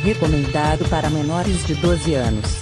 Recomendado para menores de 12 anos.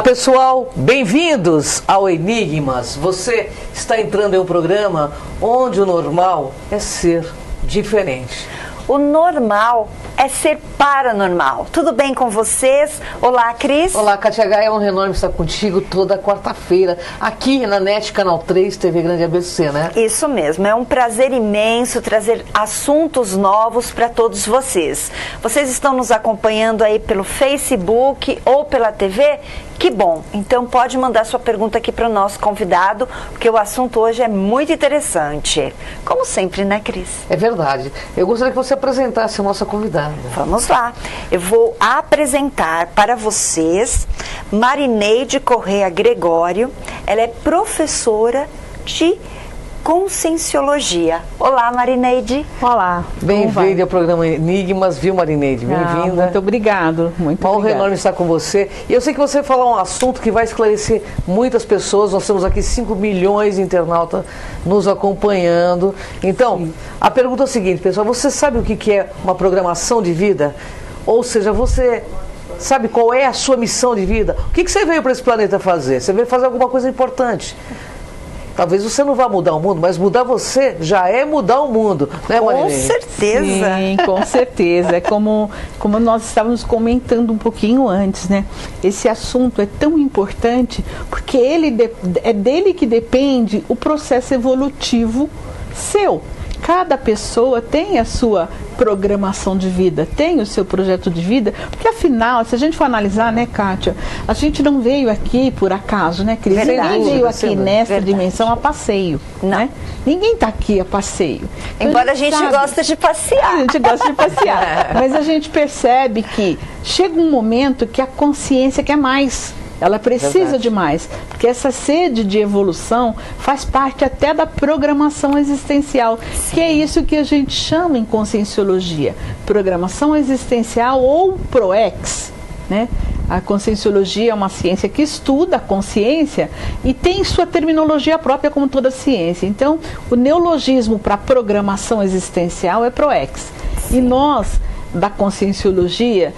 Pessoal, bem-vindos ao Enigmas. Você está entrando em um programa onde o normal é ser diferente. O normal é ser paranormal. Tudo bem com vocês? Olá, Cris. Olá, Kátia Gaia, é um enorme estar contigo toda quarta-feira, aqui na NET Canal 3, TV Grande ABC, né? Isso mesmo, é um prazer imenso trazer assuntos novos para todos vocês. Vocês estão nos acompanhando aí pelo Facebook ou pela TV? Que bom, então pode mandar sua pergunta aqui para o nosso convidado, porque o assunto hoje é muito interessante. Como sempre, né, Cris? É verdade. Eu gostaria que você apresentasse a nossa convidada. Vamos lá. Eu vou apresentar para vocês Marineide Correia Gregório. Ela é professora de Conscienciologia. Olá, Marineide. Olá. Bem-vinda ao programa Enigmas, viu, Marineide? Bem-vinda. Muito obrigado. Muito Uma honra obrigada. enorme estar com você. E eu sei que você vai falar um assunto que vai esclarecer muitas pessoas. Nós temos aqui 5 milhões de internautas nos acompanhando. Então, a pergunta é a seguinte, pessoal. Você sabe o que é uma programação de vida? Ou seja, você sabe qual é a sua missão de vida? O que você veio para esse planeta fazer? Você veio fazer alguma coisa importante. Talvez você não vá mudar o mundo, mas mudar você já é mudar o mundo, né, Marineide? Com certeza. Sim, com certeza. É como nós estávamos comentando um pouquinho antes, né? Esse assunto é tão importante porque é dele que depende o processo evolutivo seu. Cada pessoa tem a sua programação de vida, tem o seu projeto de vida, porque afinal, se a gente for analisar, né, Kátia, a gente não veio aqui por acaso, né, Cris? Ninguém veio aqui nessa dimensão a passeio, né? Ninguém está aqui a passeio. Então, embora a gente goste de passear. A gente gosta de passear, mas a gente percebe que chega um momento que a consciência quer mais. Ela precisa de mais, porque essa sede de evolução faz parte até da programação existencial, que é isso que a gente chama em Conscienciologia, programação existencial ou ProEx, né? A Conscienciologia é uma ciência que estuda a consciência e tem sua terminologia própria como toda ciência. Então, o neologismo para programação existencial é ProEx. E nós, da Conscienciologia,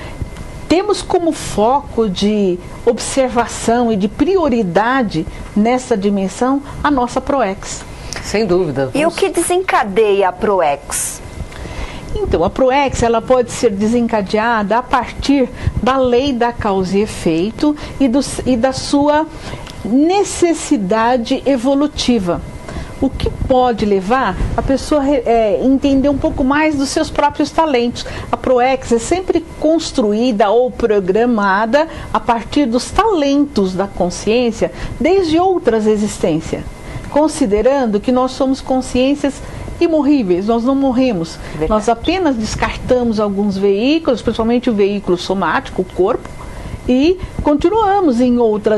temos como foco de observação e de prioridade nessa dimensão a nossa ProEx. Sem dúvida. E o que desencadeia a ProEx? Então, a ProEx ela pode ser desencadeada a partir da lei da causa e efeito e da sua necessidade evolutiva. O que pode levar a pessoa a entender um pouco mais dos seus próprios talentos. A ProEx é sempre construída ou programada a partir dos talentos da consciência desde outras existências, considerando que nós somos consciências imorríveis, nós não morremos. Verdade. Nós apenas descartamos alguns veículos, principalmente o veículo somático, o corpo, e continuamos em outra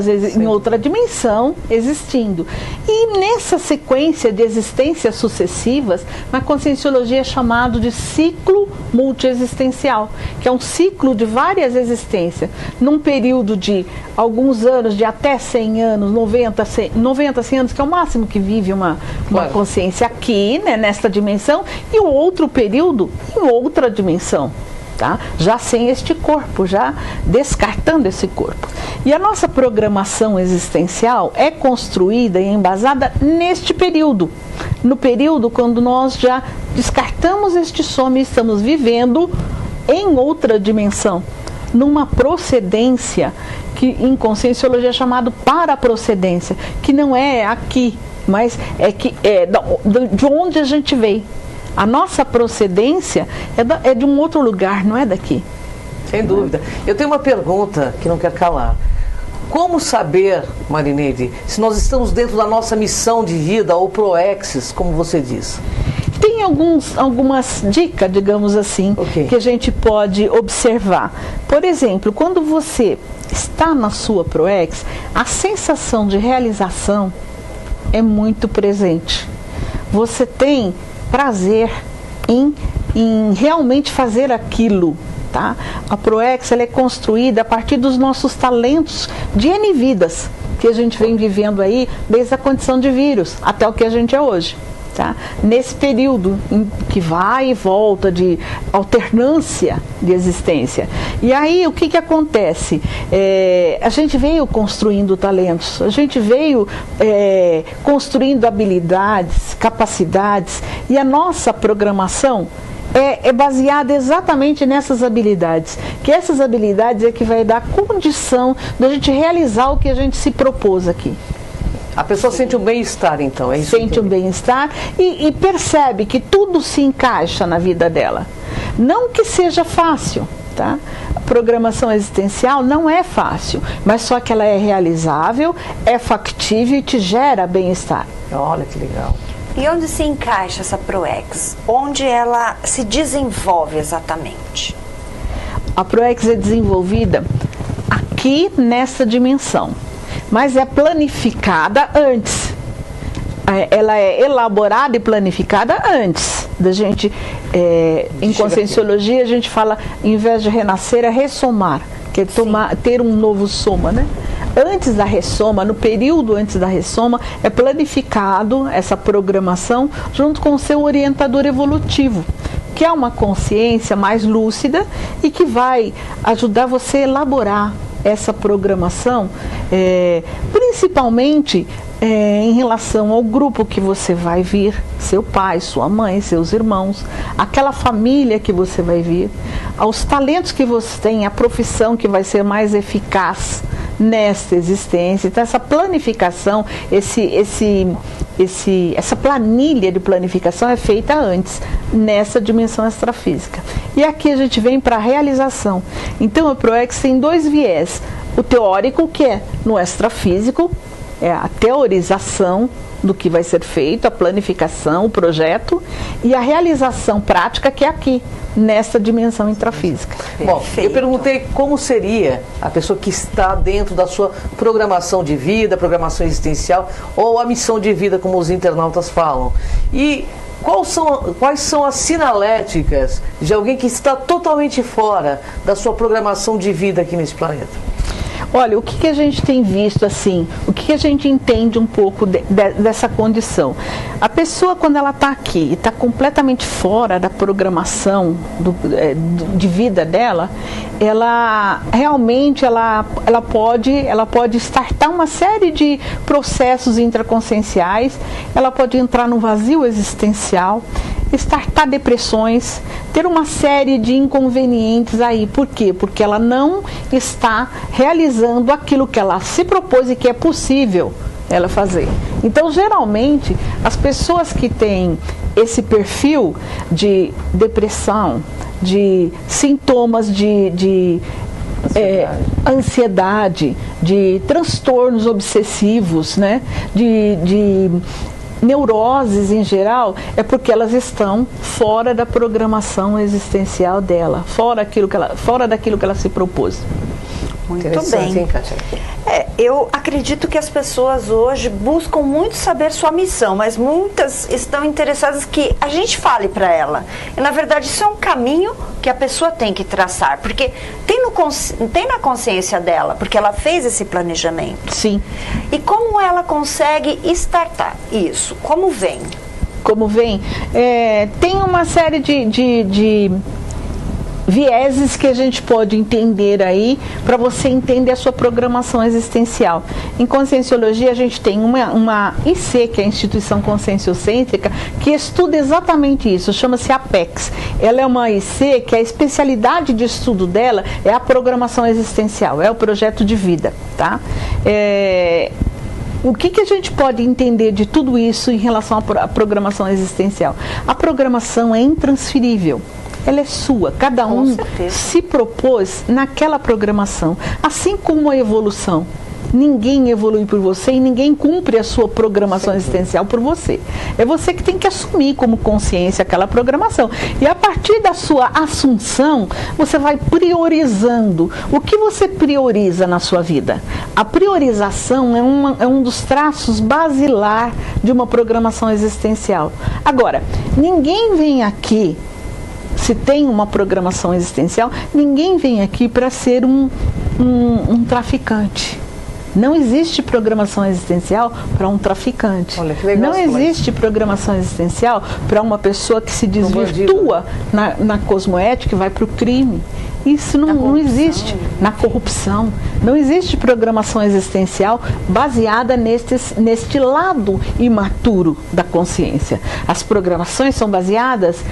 dimensão existindo. E nessa sequência de existências sucessivas, na Conscienciologia é chamado de ciclo multiexistencial, que é um ciclo de várias existências, num período de alguns anos, de até 100 anos, 90, 100 anos, que é o máximo que vive uma consciência aqui, né, nesta dimensão, e o outro período em outra dimensão. Tá? Já sem este corpo, já descartando esse corpo. E a nossa programação existencial é construída e embasada neste período. No período quando nós já descartamos este sono e estamos vivendo em outra dimensão, numa procedência que em Conscienciologia é chamado paraprocedência, que não é aqui, mas é de onde a gente veio. A nossa procedência é de um outro lugar, não é daqui. Sem dúvida. Eu tenho uma pergunta que não quero calar. Como saber, Marineide, se nós estamos dentro da nossa missão de vida ou ProExis, como você diz? Tem algumas dicas, digamos assim, que a gente pode observar. Por exemplo, quando você está na sua ProEx, a sensação de realização é muito presente. Você tem prazer em realmente fazer aquilo, tá? A ProEx, ela é construída a partir dos nossos talentos de N vidas que a gente vem vivendo aí, desde a condição de vírus até o que a gente é hoje. Tá? Nesse período em que vai e volta de alternância de existência. E aí o que acontece? A gente veio construindo talentos, a gente veio construindo habilidades, capacidades, e a nossa programação é baseada exatamente nessas habilidades, que essas habilidades é que vai dar condição da gente realizar o que a gente se propôs aqui. A pessoa sente um bem-estar, então, é isso? Sente um bem-estar e percebe que tudo se encaixa na vida dela. Não que seja fácil, tá? A programação existencial não é fácil, mas só que ela é realizável, é factível e te gera bem-estar. Olha que legal. E onde se encaixa essa ProEx? Onde ela se desenvolve exatamente? A ProEx é desenvolvida aqui nessa dimensão, mas é planificada antes. Ela é elaborada e planificada antes da gente, em Conscienciologia a gente fala, em vez de renascer, é ressomar, que é ter um novo soma, né? Antes da ressoma, no período antes da ressoma, é planificado essa programação junto com o seu orientador evolutivo, que é uma consciência mais lúcida e que vai ajudar você a elaborar essa programação, principalmente em relação ao grupo que você vai vir, seu pai, sua mãe, seus irmãos, aquela família que você vai vir, aos talentos que você tem, a profissão que vai ser mais eficaz nesta existência. Então essa planificação, essa planilha de planificação é feita antes, nessa dimensão extrafísica. E aqui a gente vem para a realização. Então a ProEx tem dois viés. O teórico, que é no extrafísico, é a teorização do que vai ser feito, a planificação, o projeto, e a realização prática, que é aqui, nessa dimensão intrafísica. Bom, eu perguntei como seria a pessoa que está dentro da sua programação de vida, programação existencial, ou a missão de vida, como os internautas falam. E quais são as sinaléticas de alguém que está totalmente fora da sua programação de vida aqui nesse planeta? Olha, o que a gente tem visto assim, o que a gente entende um pouco dessa condição? A pessoa, quando ela está aqui e está completamente fora da programação de vida dela, ela realmente pode startar uma série de processos intraconscienciais, ela pode entrar no vazio existencial, startar depressões, ter uma série de inconvenientes aí. Por quê? Porque ela não está realizando aquilo que ela se propôs e que é possível ela fazer. Então, geralmente, as pessoas que têm esse perfil de depressão, de sintomas de ansiedade, de transtornos obsessivos, né? de neuroses em geral, é porque elas estão fora da programação existencial dela, fora daquilo que ela se propôs. Muito bem. Hein, Kátia? Eu acredito que as pessoas hoje buscam muito saber sua missão, mas muitas estão interessadas que a gente fale para ela. E, na verdade, isso é um caminho que a pessoa tem que traçar, porque tem na consciência dela, porque ela fez esse planejamento. Sim. E como ela consegue startar isso? Como vem? Tem uma série de vieses que a gente pode entender aí para você entender a sua programação existencial. Em Conscienciologia a gente tem uma IC, que é a Instituição Conscienciocêntrica, que estuda exatamente isso, chama-se APEX. Ela é uma IC que a especialidade de estudo dela é a programação existencial, é o projeto de vida, tá? O que a gente pode entender de tudo isso em relação à programação existencial? A programação é intransferível. Ela é sua, cada um se propôs naquela programação, assim como a evolução. Ninguém evolui por você e ninguém cumpre a sua programação existencial por você. É você que tem que assumir como consciência aquela programação. E a partir da sua assunção, você vai priorizando. O que você prioriza na sua vida? A priorização é um dos traços basilar de uma programação existencial. Agora, ninguém vem aqui se tem uma programação existencial, ninguém vem aqui para ser um traficante. Não existe programação existencial para um traficante. Olha, que legal. Não existe programação existencial para uma pessoa que se desvirtua na cosmoética e vai para o crime. Isso não existe. Na corrupção. Não existe programação existencial baseada neste lado imaturo da consciência. As programações são baseadas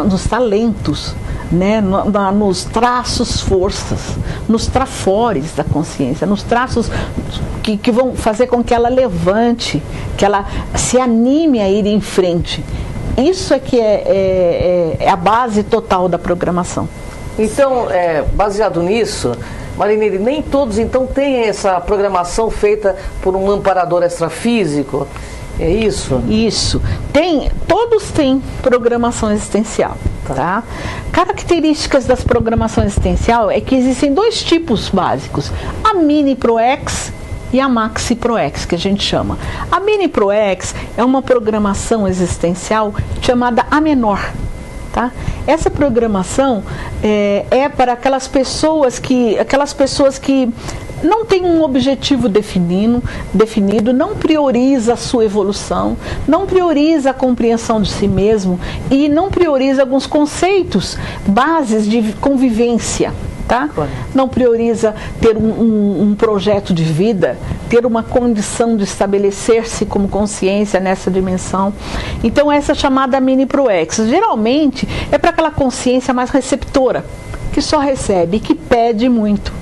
nos talentos, né? Nos traços forças, nos trafores da consciência, nos traços que vão fazer com que ela levante, que ela se anime a ir em frente. Isso é que é a base total da programação. Então, baseado nisso, Marineide, nem todos então têm essa programação feita por um amparador extrafísico? É isso? Isso. Todos têm programação existencial. Tá? Características das programações existencial é que existem dois tipos básicos: a Mini Pro-X e a Maxi Pro-X, que a gente chama. A Mini Pro-X é uma programação existencial chamada A Menor. Tá? Essa programação é para aquelas pessoas que não tem um objetivo definido, não prioriza a sua evolução, não prioriza a compreensão de si mesmo e não prioriza alguns conceitos, bases de convivência. Tá? Não prioriza ter um projeto de vida, ter uma condição de estabelecer-se como consciência nessa dimensão. Então essa chamada Mini Pro-X geralmente é para aquela consciência mais receptora, que só recebe, que pede muito.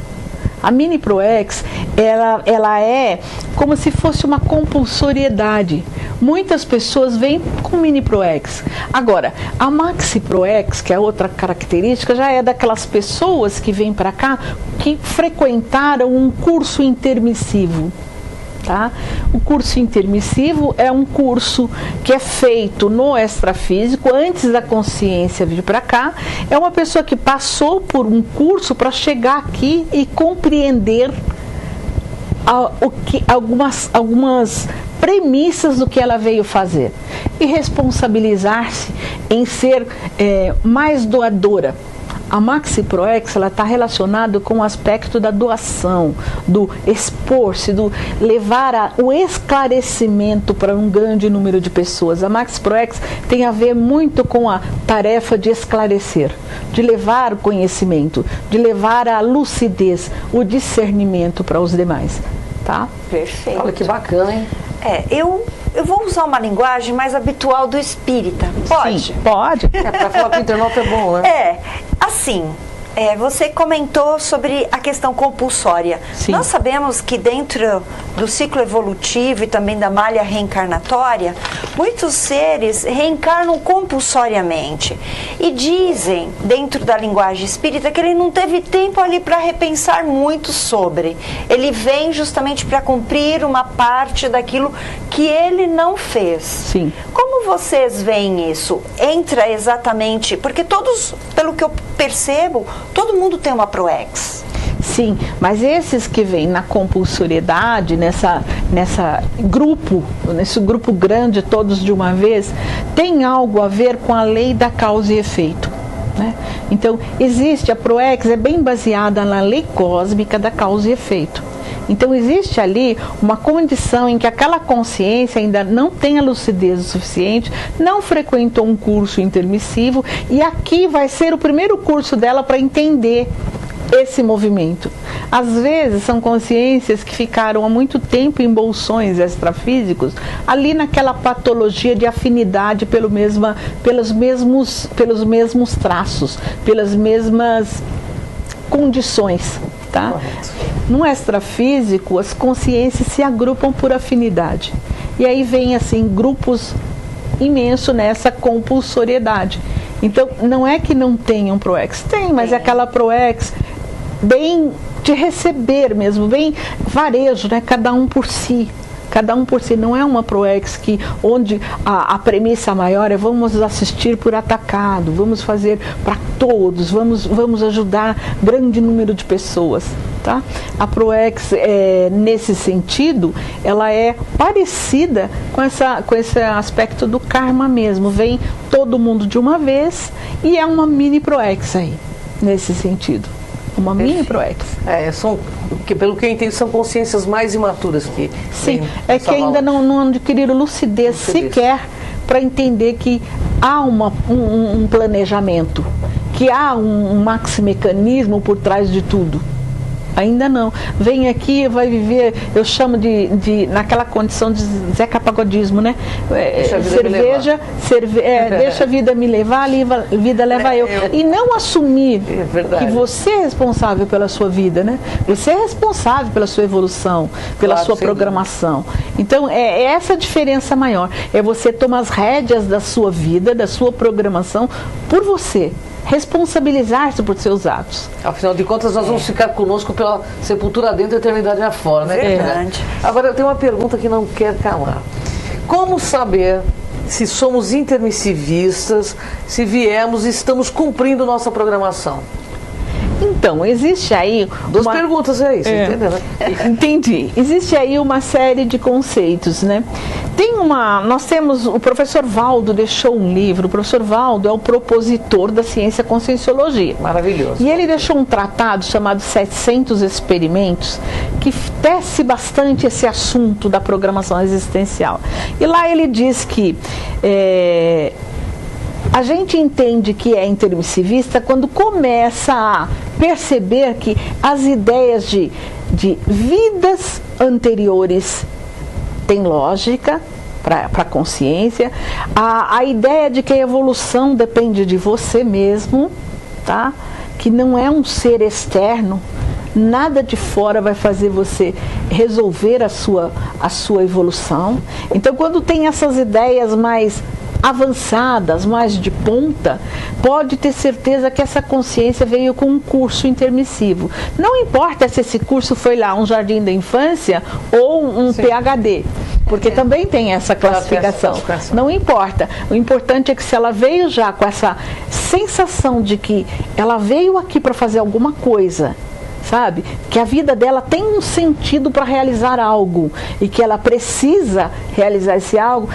A Mini Pro-X, ela é como se fosse uma compulsoriedade. Muitas pessoas vêm com Mini Pro-X. Agora, a Maxi Pro-X, que é outra característica, já é daquelas pessoas que vêm para cá que frequentaram um curso intermissivo. Tá? O curso intermissivo é um curso que é feito no extrafísico antes da consciência vir para cá. É uma pessoa que passou por um curso para chegar aqui e compreender algumas premissas do que ela veio fazer e responsabilizar-se em ser mais doadora. A Maxi Pro-X está relacionada com o aspecto da doação, do expor-se, do levar o esclarecimento para um grande número de pessoas. A Maxi Pro-X tem a ver muito com a tarefa de esclarecer, de levar o conhecimento, de levar a lucidez, o discernimento para os demais. Tá? Perfeito. Olha que bacana, hein? Eu vou usar uma linguagem mais habitual do espírita. Pode? Sim, pode. Para falar com o internauta é bom, né? Assim, você comentou sobre a questão compulsória. Sim. Nós sabemos que dentro do ciclo evolutivo e também da malha reencarnatória, muitos seres reencarnam compulsoriamente. E dizem, dentro da linguagem espírita, que ele não teve tempo ali para repensar muito sobre. Ele vem justamente para cumprir uma parte daquilo que ele não fez. Sim. Como vocês veem isso? Entra exatamente, porque todos, pelo que eu percebo, todo mundo tem uma Pro-X. Sim, mas esses que vêm na compulsoriedade, nesse grupo grande, todos de uma vez, tem algo a ver com a lei da causa e efeito. Né? Então, a Pro-X é bem baseada na lei cósmica da causa e efeito. Então existe ali uma condição em que aquela consciência ainda não tem a lucidez o suficiente, não frequentou um curso intermissivo e aqui vai ser o primeiro curso dela para entender esse movimento. Às vezes são consciências que ficaram há muito tempo em bolsões extrafísicos, ali naquela patologia de afinidade pelos mesmos traços, pelas mesmas condições. Tá? No extrafísico, as consciências se agrupam por afinidade. E aí vem assim grupos imensos nessa compulsoriedade. Então, não é que não tenham Pro-X, tem, mas é aquela Pro-X bem de receber mesmo, bem varejo, né? Cada um por si. cada um por si. Não é uma ProEx onde a premissa maior é vamos assistir por atacado, vamos fazer para todos, vamos ajudar grande número de pessoas. Tá? A ProEx, nesse sentido, ela é parecida com esse aspecto do karma mesmo. Vem todo mundo de uma vez e é uma mini ProEx aí, nesse sentido. Uma mini ProEx. Pelo que eu entendo, são consciências mais imaturas que... Sim, que ainda não adquiriram lucidez sequer para entender que há um planejamento, que há um maximecanismo por trás de tudo. Ainda não. Vem aqui, vai viver, eu chamo naquela condição de Zeca Pagodismo, né? Deixa a vida me levar, a vida leva eu. E não assumir que você é responsável pela sua vida, né? Você é responsável pela sua evolução, pela sua programação. Então, é essa a diferença maior. É você tomar as rédeas da sua vida, da sua programação, por você. Responsabilizar-se por seus atos. Afinal de contas, nós vamos ficar conosco pela sepultura dentro e eternidade afora, né? Verdade. Agora, eu tenho uma pergunta que não quer calar. Como saber se somos intermissivistas, se viemos e estamos cumprindo nossa programação? Então, existe aí... Duas perguntas aí, você entendeu, né? Entendi. Existe aí uma série de conceitos, né? Nós temos, o professor Valdo deixou um livro, o professor Valdo é o propositor da ciência conscienciologia. Maravilhoso. E ele deixou um tratado chamado 700 Experimentos, que tece bastante esse assunto da programação existencial. E lá ele diz que... a gente entende que é intermissivista quando começa a perceber que as ideias de vidas anteriores têm lógica para a consciência, a ideia de que a evolução depende de você mesmo, tá? Que não é um ser externo, nada de fora vai fazer você resolver a sua evolução. Então, quando tem essas ideias mais avançadas, mais de ponta, pode ter certeza que essa consciência veio com um curso intermissivo. Não importa se esse curso foi lá um jardim da infância ou um PhD, porque também tem essa classificação. Não importa. O importante é que se ela veio já com essa sensação de que ela veio aqui para fazer alguma coisa, sabe? Que a vida dela tem um sentido para realizar algo e que ela precisa realizar esse algo,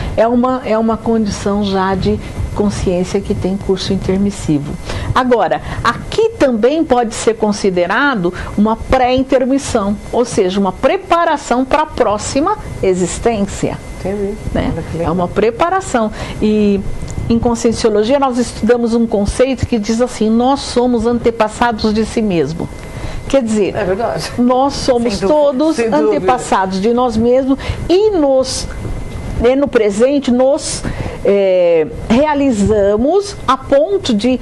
é uma condição já de consciência que tem curso intermissivo. Agora, aqui também pode ser considerado uma pré-intermissão, ou seja, uma preparação para a próxima existência. Entendi. Né? É uma preparação. E em conscienciologia nós estudamos um conceito que diz assim: nós somos antepassados de si mesmo. Quer dizer, nós somos todos antepassados de nós mesmos e no presente nos realizamos a ponto de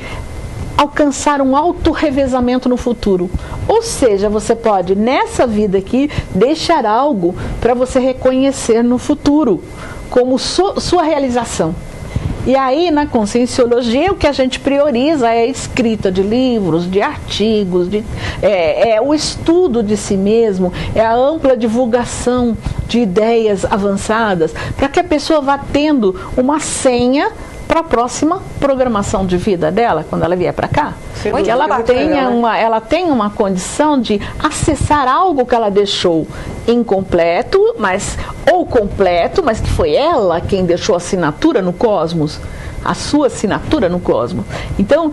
alcançar um autorrevezamento no futuro. Ou seja, você pode, nessa vida aqui, deixar algo para você reconhecer no futuro como sua realização. E aí, na conscienciologia, o que a gente prioriza é a escrita de livros, de artigos, o estudo de si mesmo, é a ampla divulgação de ideias avançadas, para que a pessoa vá tendo uma senha para a próxima programação de vida dela, quando ela vier para cá. Que ela tenha uma condição de acessar algo que ela deixou incompleto, ou completo, mas que foi ela quem deixou a assinatura no cosmos, a sua assinatura no cosmos. Então,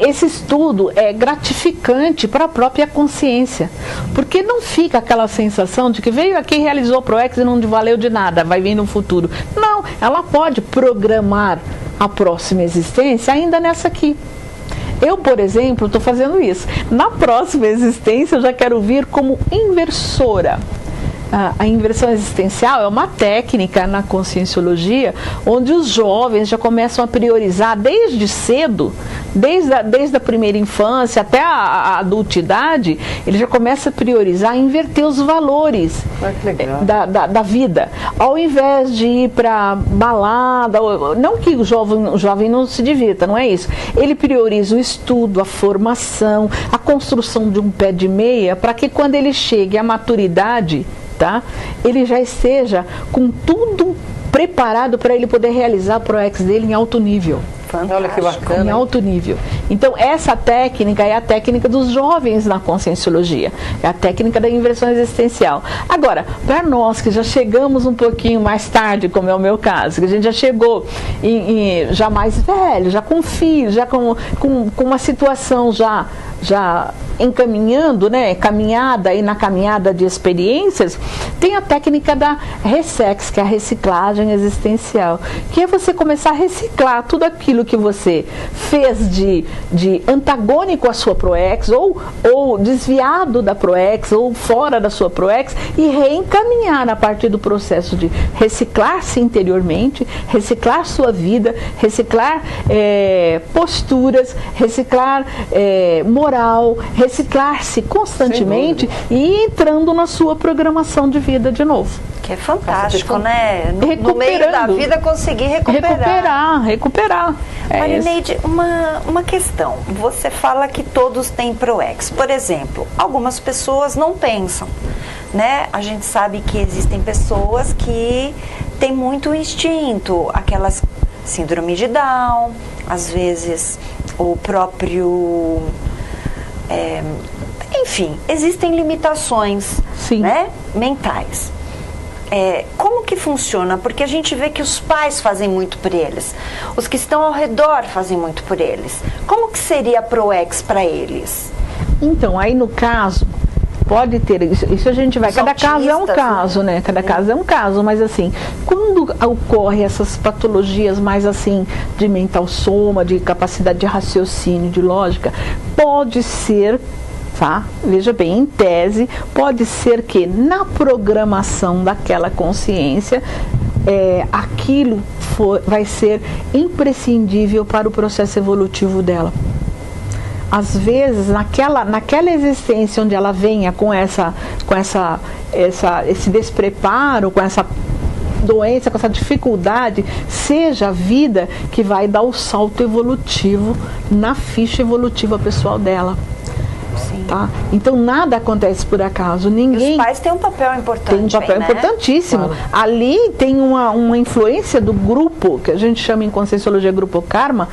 esse estudo é gratificante para a própria consciência, porque não fica aquela sensação de que veio aqui, realizou o ProEx e não valeu de nada, vai vir no futuro. Não, ela pode programar a próxima existência ainda nessa aqui. Eu, por exemplo, estou fazendo isso. Na próxima existência, eu já quero vir como inversora. A inversão existencial é uma técnica na conscienciologia onde os jovens já começam a priorizar desde cedo, desde a primeira infância até a adultidade, ele já começa a priorizar, inverter os valores da vida. Ao invés de ir para balada, não que o jovem não se divirta, não é isso. Ele prioriza o estudo, a formação, a construção de um pé de meia, para que quando ele chegue à maturidade, tá? Ele já esteja com tudo preparado para ele poder realizar o ProEx dele em alto nível. Fantástico. Olha que bacana. Em alto nível. Então, essa técnica é a técnica dos jovens na Conscienciologia. É a técnica da inversão existencial. Agora, para nós que já chegamos um pouquinho mais tarde, como é o meu caso, que a gente já chegou já mais velho, já com filho, já com uma situação já encaminhando, né, caminhada e na caminhada de experiências, tem a técnica da Ressex, que é a reciclagem existencial, que é você começar a reciclar tudo aquilo que você fez de antagônico à sua ProEx, ou desviado da ProEx, ou fora da sua ProEx, e reencaminhar a partir do processo de reciclar-se interiormente, reciclar sua vida, reciclar posturas, reciclar moral, reciclar-se constantemente e entrando na sua programação de vida de novo. Que é fantástico, né? No meio da vida conseguir recuperar. Marineide, uma questão. Você fala que todos têm ProEx. Por exemplo, algumas pessoas não pensam, né? A gente sabe que existem pessoas que têm muito instinto, aquelas síndrome de Down, às vezes o próprio... enfim, existem limitações, né, mentais. Como que funciona? Porque a gente vê que os pais fazem muito por eles, os que estão ao redor fazem muito por eles. Como que seria a ProEx para eles? Então, aí no caso, pode ter, isso a gente vai, cada caso é um caso, né? Cada caso é um caso, mas assim, quando ocorre essas patologias mais assim, de mental soma, de capacidade de raciocínio, de lógica, pode ser, tá? Veja bem, em tese, pode ser que na programação daquela consciência, aquilo vai ser imprescindível para o processo evolutivo dela. Às vezes, naquela existência onde ela venha com esse despreparo, com essa doença, com essa dificuldade, seja a vida que vai dar o salto evolutivo na ficha evolutiva pessoal dela. Tá? Então nada acontece por acaso. Ninguém... E os pais têm um papel importante. Tem um papel importantíssimo. Claro. Ali tem uma influência do grupo, que a gente chama em Conscienciologia Grupo Karma,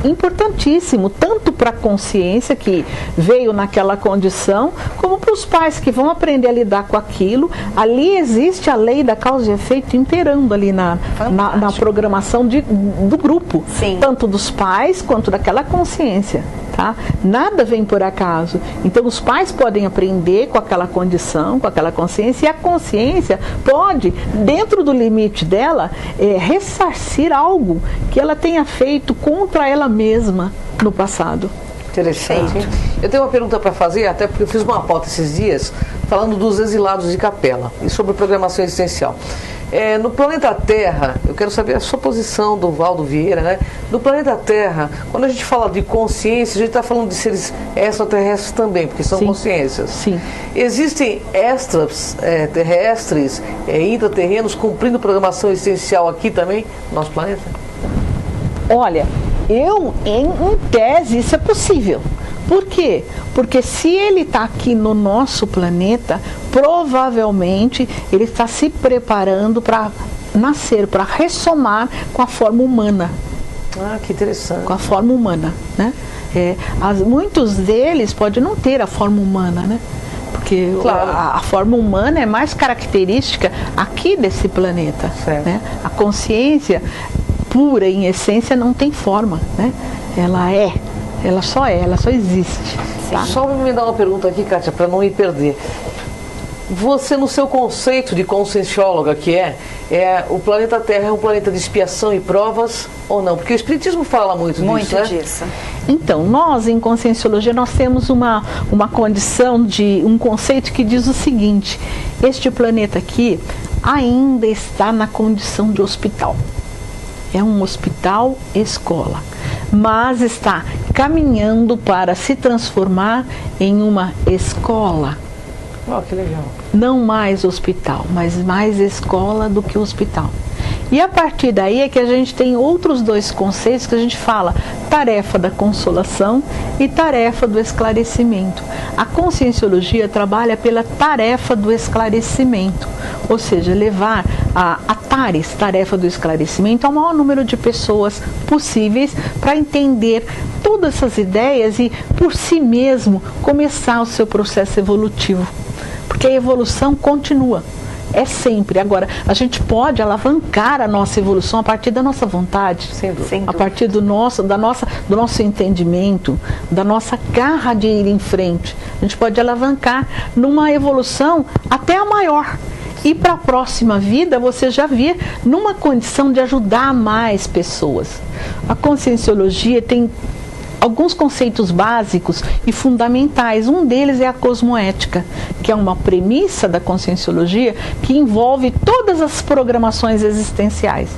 importantíssimo, tanto para a consciência que veio naquela condição, como para os pais que vão aprender a lidar com aquilo. Ali existe a lei da causa e efeito imperando ali na programação do grupo. Sim. Tanto dos pais quanto daquela consciência. Tá? Nada vem por acaso. Então os pais podem aprender com aquela condição, com aquela consciência, e a consciência pode, dentro do limite dela, ressarcir algo que ela tenha feito contra ela mesma no passado. Interessante. Eu tenho uma pergunta para fazer, até porque eu fiz uma pauta esses dias falando dos exilados de capela e sobre programação existencial. No planeta Terra, eu quero saber a sua posição, do Valdo Vieira, né? No planeta Terra, quando a gente fala de consciência, a gente está falando de seres extraterrestres também, porque são consciências. Sim. Existem extraterrestres, intraterrenos, cumprindo programação existencial aqui também, no nosso planeta? Olha, em tese, isso é possível. Por quê? Porque se ele está aqui no nosso planeta, provavelmente ele está se preparando para nascer, para ressomar com a forma humana. Ah, que interessante. Com a forma humana, né? Muitos deles podem não ter a forma humana, né? Porque claro, a forma humana é mais característica aqui desse planeta, né? A consciência pura, em essência, não tem forma, né? Ela só existe. Tá? Só me dar uma pergunta aqui, Kátia, para não me perder. Você, no seu conceito de consciencióloga, que o planeta Terra é um planeta de expiação e provas ou não? Porque o Espiritismo fala muito disso. Então, nós, em Conscienciologia, nós temos uma condição um conceito que diz o seguinte: este planeta aqui ainda está na condição de hospital. É um hospital-escola, mas está caminhando para se transformar em uma escola. Oh, que legal. Não mais hospital, mas mais escola do que hospital. E a partir daí é que a gente tem outros dois conceitos que a gente fala, tarefa da consolação e tarefa do esclarecimento. A conscienciologia trabalha pela tarefa do esclarecimento, ou seja, levar a TARES, tarefa do esclarecimento, ao maior número de pessoas possíveis para entender todas essas ideias e, por si mesmo, começar o seu processo evolutivo. Porque a evolução continua. É sempre. Agora, a gente pode alavancar a nossa evolução a partir da nossa vontade, a partir do nosso entendimento, da nossa garra de ir em frente. A gente pode alavancar numa evolução até a maior. E para a próxima vida, você já vir numa condição de ajudar mais pessoas. A conscienciologia tem alguns conceitos básicos e fundamentais. Um deles é a cosmoética, que é uma premissa da conscienciologia que envolve todas as programações existenciais.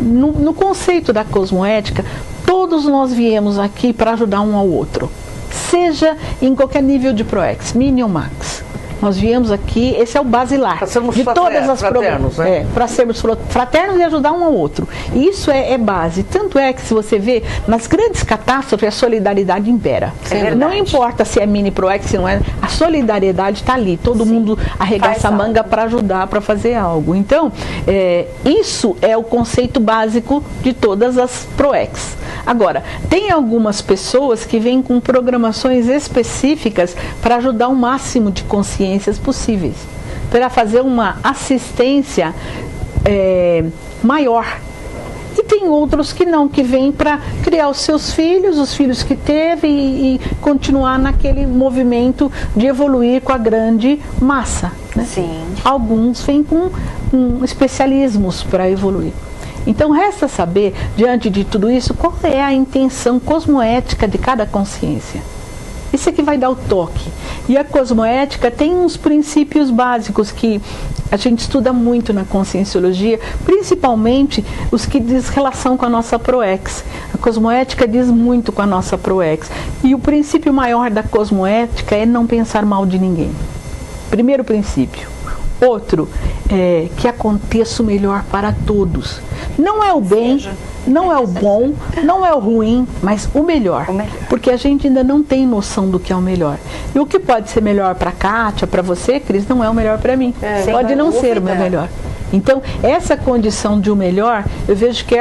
No conceito da cosmoética, todos nós viemos aqui para ajudar um ao outro, seja em qualquer nível de ProEx, mini ou max. Nós viemos aqui, esse é o basilar de todas as fraternos, né? Para sermos fraternos e ajudar um ao outro. E isso é base. Tanto é que, se você vê, nas grandes catástrofes, a solidariedade impera. Não importa se é mini proex, se não é, a solidariedade está ali. Todo mundo arregaça a manga para ajudar, para fazer algo. Então, isso é o conceito básico de todas as proex. Agora, tem algumas pessoas que vêm com programações específicas para ajudar o máximo de consciências possíveis, para fazer uma assistência maior. E tem outros que não, que vêm para criar os seus filhos, os filhos que teve e continuar naquele movimento de evoluir com a grande massa, né? Sim. Alguns vêm com especialismos para evoluir. Então, resta saber, diante de tudo isso, qual é a intenção cosmoética de cada consciência. Isso é que vai dar o toque. E a cosmoética tem uns princípios básicos que a gente estuda muito na conscienciologia, principalmente os que diz relação com a nossa ProEx. A cosmoética diz muito com a nossa ProEx. E o princípio maior da cosmoética é não pensar mal de ninguém. Primeiro princípio. Outro, que aconteça o melhor para todos. Não é o bem, não é o bom, não é o ruim, mas o melhor. Porque a gente ainda não tem noção do que é o melhor. E o que pode ser melhor para a Kátia, para você, Cris, não é o melhor para mim. Pode não ser o meu melhor. Então, essa condição de o melhor, eu vejo que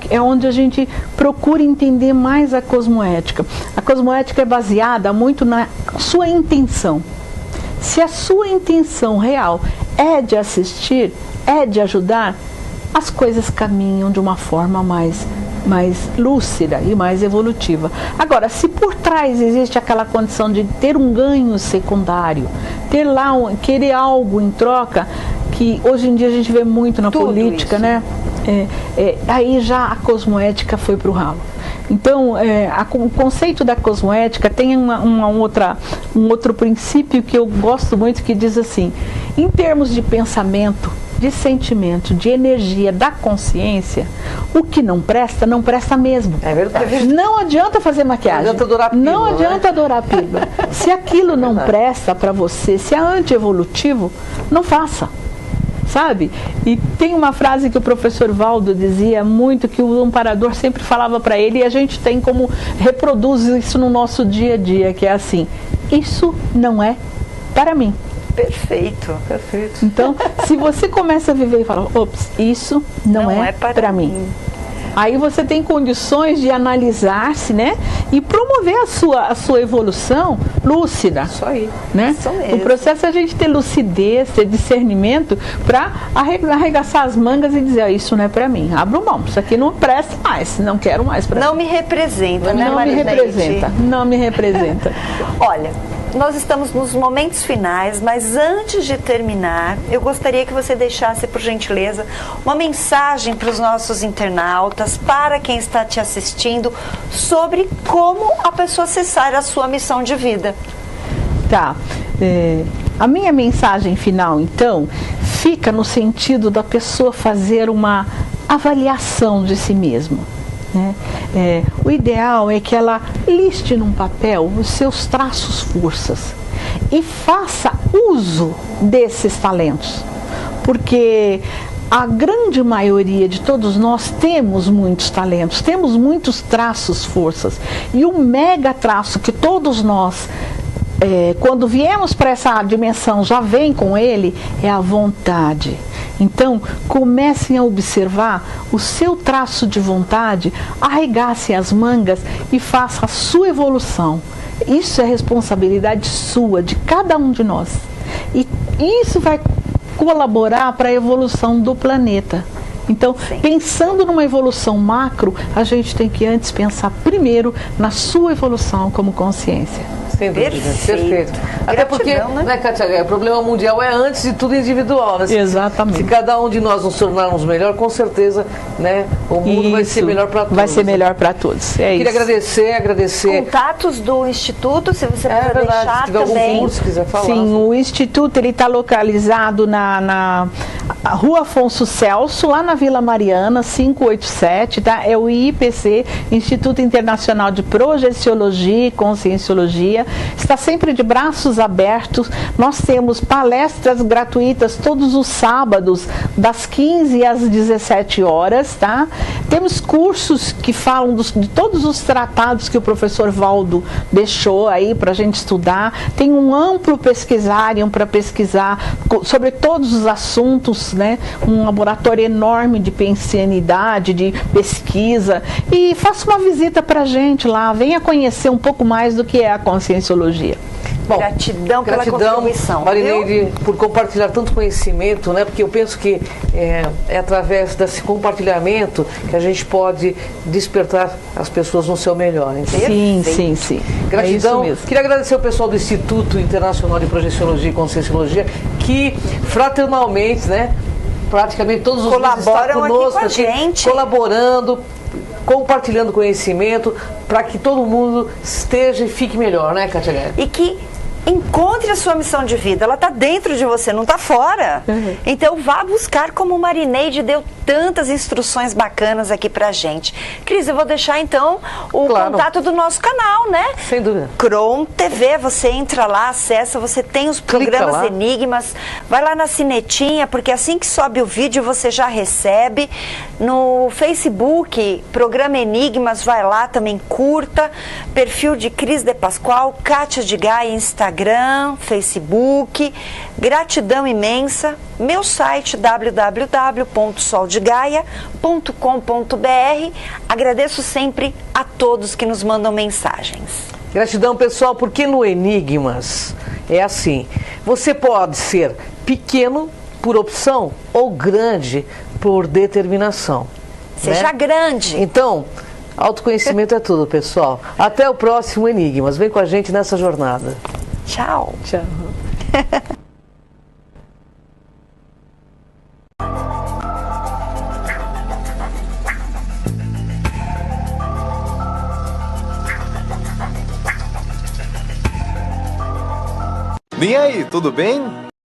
é onde a gente procura entender mais a cosmoética. A cosmoética é baseada muito na sua intenção. Se a sua intenção real é de assistir, é de ajudar, as coisas caminham de uma forma mais lúcida e mais evolutiva. Agora, se por trás existe aquela condição de ter um ganho secundário, ter lá querer algo em troca, que hoje em dia a gente vê muito na política, isso, né? Aí já a cosmoética foi para o ralo. Então, o conceito da cosmoética tem um outro princípio que eu gosto muito, que diz assim: em termos de pensamento, de sentimento, de energia, da consciência, o que não presta mesmo. É verdade. Não adianta fazer maquiagem. Não adianta adorar pílula. Não adianta adorar pílula. Se aquilo não presta para você, se é anti-evolutivo, não faça. Sabe? E tem uma frase que o professor Valdo dizia muito, que o amparador sempre falava para ele, e a gente tem como reproduz isso no nosso dia a dia, que é assim: isso não é para mim. Perfeito. Então, se você começa a viver e fala, ops, isso não é para mim. Aí você tem condições de analisar-se, né? E promover a sua evolução lúcida. Isso aí. Né? Isso mesmo. O processo é a gente ter lucidez, ter discernimento para arregaçar as mangas e dizer, isso não é para mim. Abro mão, isso aqui não presta mais, não quero mais para mim. Não me representa, né, Marilete? Não me representa. Olha, nós estamos nos momentos finais, mas antes de terminar, eu gostaria que você deixasse, por gentileza, uma mensagem para os nossos internautas, para quem está te assistindo, sobre como a pessoa acessar a sua missão de vida. Tá. A minha mensagem final, então, fica no sentido da pessoa fazer uma avaliação de si mesma. Né? O ideal é que ela liste num papel os seus traços, forças, e faça uso desses talentos, porque a grande maioria de todos nós temos muitos talentos, temos muitos traços, forças. E o mega traço que todos nós, quando viemos para essa dimensão, já vem com ele, é a vontade. Então, comecem a observar o seu traço de vontade, arregace as mangas e faça a sua evolução. Isso é responsabilidade sua, de cada um de nós. E isso vai colaborar para a evolução do planeta. Então, pensando numa evolução macro, a gente tem que antes pensar primeiro na sua evolução como consciência. Sem dúvida, perfeito. Até porque, né, Kátia, o problema mundial é antes de tudo individual, né? Exatamente. Se cada um de nós nos tornarmos melhor, com certeza, né, o mundo vai ser melhor para todos. Vai ser melhor para todos. Queria agradecer. Contatos do Instituto, se você puder deixar se tiver também. algum curso, se quiser falar. Sim, o Instituto está localizado na Rua Afonso Celso, lá na Vila Mariana, 587, tá? É o IIPC, Instituto Internacional de Projeciologia e Conscienciologia. Está sempre de braços abertos. Nós temos palestras gratuitas todos os sábados, das 15 às 17 horas, tá? Temos cursos que falam de todos os tratados que o professor Valdo deixou aí para a gente estudar. Tem um amplo pesquisário para pesquisar sobre todos os assuntos, né? Um laboratório enorme de pensianidade, de pesquisa. E faça uma visita para a gente lá, venha conhecer um pouco mais do que é a conscienciologia. Bom, gratidão pela contribuição, Marineide, por compartilhar tanto conhecimento, né? Porque eu penso que é através desse compartilhamento que a gente pode despertar as pessoas no seu melhor. Sim, sim, sim. Gratidão. É isso mesmo. Queria agradecer o pessoal do Instituto Internacional de Projeciologia e Conscienciologia, que fraternalmente, né? Praticamente todos os dias estão conosco aqui com a gente, colaborando, compartilhando conhecimento para que todo mundo esteja e fique melhor, né, Kátia? E que encontre a sua missão de vida, ela está dentro de você, não está fora. Então vá buscar, como o Marineide deu tantas instruções bacanas aqui pra gente. Cris, eu vou deixar então o contato do nosso canal, né? Sem dúvida. Cron TV, você entra lá, acessa, você tem os programas Enigmas, vai lá na sinetinha, porque assim que sobe o vídeo você já recebe. No Facebook, programa Enigmas, vai lá também, curta, perfil de Cris de Pascoal, Kátia de Gaia, Instagram, Facebook, gratidão imensa, meu site www.soldegaia.com.br. Agradeço sempre a todos que nos mandam mensagens. Gratidão, pessoal, porque no Enigmas é assim, você pode ser pequeno por opção ou grande por determinação. Seja grande. Então, autoconhecimento é tudo, pessoal. Até o próximo Enigmas. Vem com a gente nessa jornada. Tchau. Tchau. E aí, tudo bem?